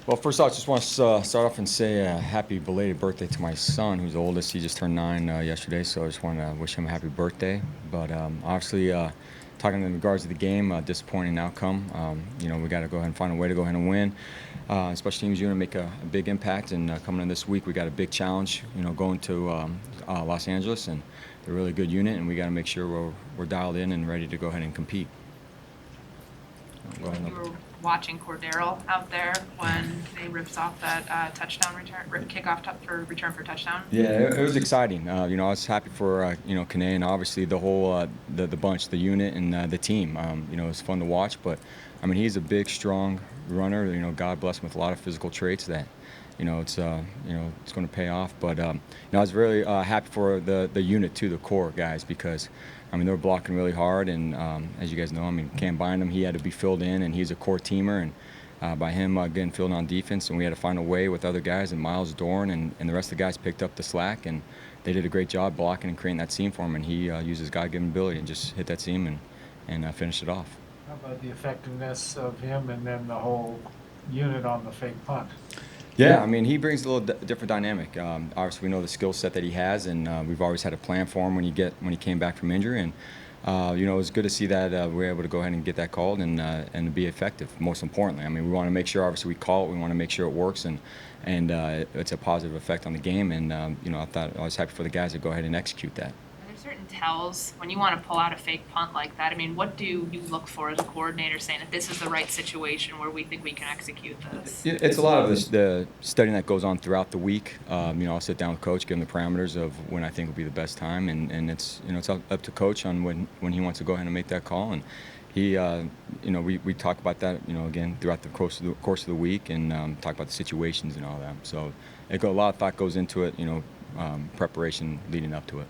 Well, first off, I just want to start off and say happy belated birthday to my son, who's the oldest. He just turned 9 yesterday, so I just want to wish him a happy birthday. But obviously, talking in regards to the game, disappointing outcome. We got to go ahead and find a way to go ahead and win. Special teams unit make a big impact, and coming in this week, we got a big challenge. Going to Los Angeles, and they're a really good unit, and we got to make sure we're dialed in and ready to go ahead and compete. You were watching Cordero out there when they ripped off that touchdown return, kickoff for return for touchdown. Yeah, it was exciting. I was happy for Kene and obviously the whole the bunch, the unit and the team. It was fun to watch. But I mean, he's a big, strong runner. God bless him with a lot of physical traits that it's going to pay off. But I was really happy for the unit too, the core guys, because I mean they were blocking really hard, and as you guys know, I mean can't bind him. He had to be filled in, and he's a core teamer, and by him getting filled on defense, and we had to find a way with other guys, and Miles Dorn and the rest of the guys picked up the slack, and they did a great job blocking and creating that seam for him, and he used his God-given ability and just hit that seam and finished it off. How about the effectiveness of him and then the whole unit on the fake punt? Yeah, I mean, he brings a little different dynamic. Obviously, we know the skill set that he has, and we've always had a plan for him when he came back from injury. And it was good to see that we were able to go ahead and get that called and be effective. Most importantly, I mean, we want to make sure obviously we call it. We want to make sure it works and it's a positive effect on the game. And I was happy for the guys to go ahead and execute that. Are there certain tells when you want to pull out a fake punt like that? I mean, what do you look for as a coordinator saying that this is the right situation where we think we can execute this? It's a lot of the studying that goes on throughout the week. I'll sit down with coach, give him the parameters of when I think will be the best time, and it's it's up to coach on when he wants to go ahead and make that call. And he, we talk about that, again throughout the course of the week, and talk about the situations and all that. So a lot of thought goes into it, preparation leading up to it.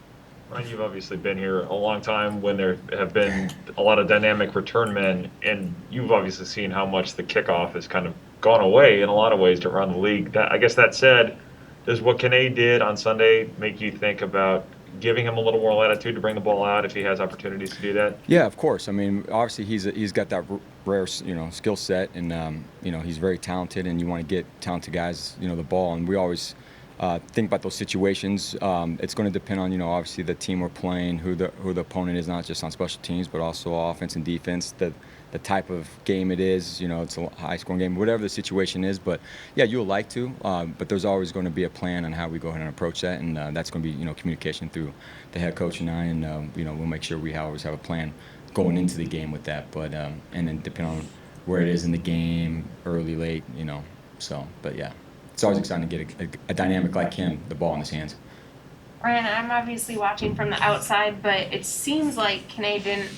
Ryan, you've obviously been here a long time when there have been a lot of dynamic return men, and you've obviously seen how much the kickoff has kind of gone away in a lot of ways to run the league. I guess that said, does what Kene did on Sunday make you think about giving him a little more latitude to bring the ball out if he has opportunities to do that? Yeah, of course. I mean, obviously he's got that rare skill set, and he's very talented, and you want to get talented guys the ball, and we always think about those situations. It's going to depend on obviously the team we're playing, who the opponent is, not just on special teams but also offense and defense, the type of game it is. It's a high scoring game, whatever the situation is. But yeah, you'll like to, but there's always going to be a plan on how we go ahead and approach that, and that's going to be communication through the head coach and I, and we'll make sure we always have a plan going into the game with that. But and then depending on where it is in the game, early, late, so. But yeah. It's always exciting to get a dynamic like him, the ball in his hands. Ryan, I'm obviously watching from the outside, but it seems like Kene didn't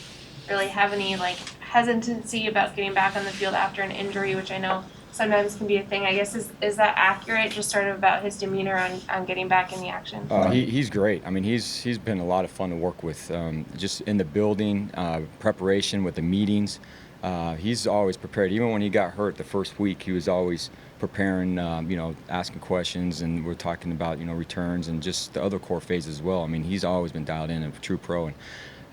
really have any hesitancy about getting back on the field after an injury, which I know sometimes can be a thing. I guess is that accurate? Just sort of about his demeanor on getting back in the action. He's great. I mean, he's been a lot of fun to work with, just in the building, preparation with the meetings. He's always prepared. Even when he got hurt the first week, he was always preparing, asking questions, and we're talking about, returns and just the other core phases as well. I mean, he's always been dialed in, a true pro.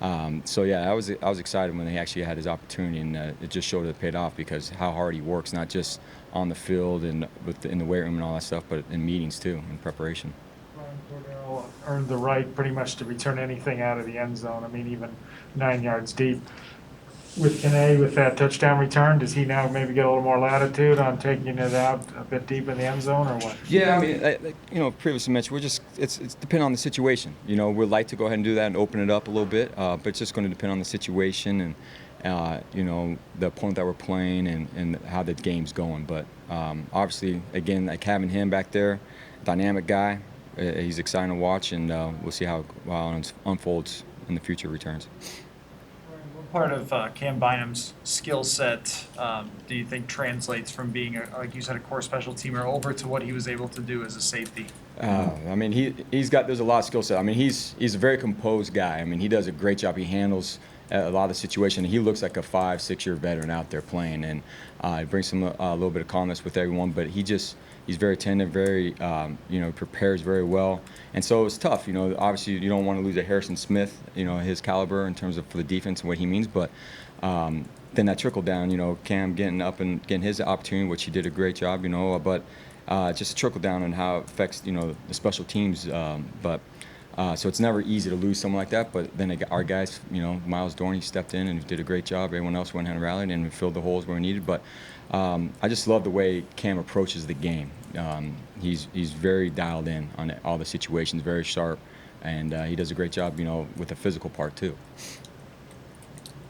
And so, yeah, I was excited when he actually had his opportunity, and it just showed that it paid off because how hard he works, not just on the field and in the weight room and all that stuff, but in meetings too, in preparation. Ryan Cordero earned the right pretty much to return anything out of the end zone. I mean, even 9 yards deep. With Kene, with that touchdown return, does he now maybe get a little more latitude on taking it out a bit deep in the end zone, or what? Yeah, I mean, previously mentioned, it's depending on the situation. We'd like to go ahead and do that and open it up a little bit, but it's just going to depend on the situation and the opponent that we're playing and how the game's going. But obviously, again, like having him back there, dynamic guy, he's exciting to watch, and we'll see how it unfolds in the future returns. Part of Cam Bynum's skill set do you think translates from being, like you said, a core special teamer over to what he was able to do as a safety? I mean, there's a lot of skill set. I mean, he's a very composed guy. I mean, he does a great job. He handles a lot of the situation. He looks like a 5-6 year veteran out there playing, and it brings him a little bit of calmness with everyone. But he's very attentive, very prepares very well, and so it's tough. Obviously you don't want to lose a Harrison Smith, his caliber in terms of for the defense and what he means. But then that trickle down, Cam getting up and getting his opportunity, which he did a great job, but just a trickle down and how it affects, the special teams. So it's never easy to lose someone like that. But then our guys, Miles Dorney stepped in and did a great job. Everyone else went and rallied and filled the holes where we needed. But I just love the way Cam approaches the game. He's very dialed in on all the situations, very sharp, and he does a great job, with the physical part too.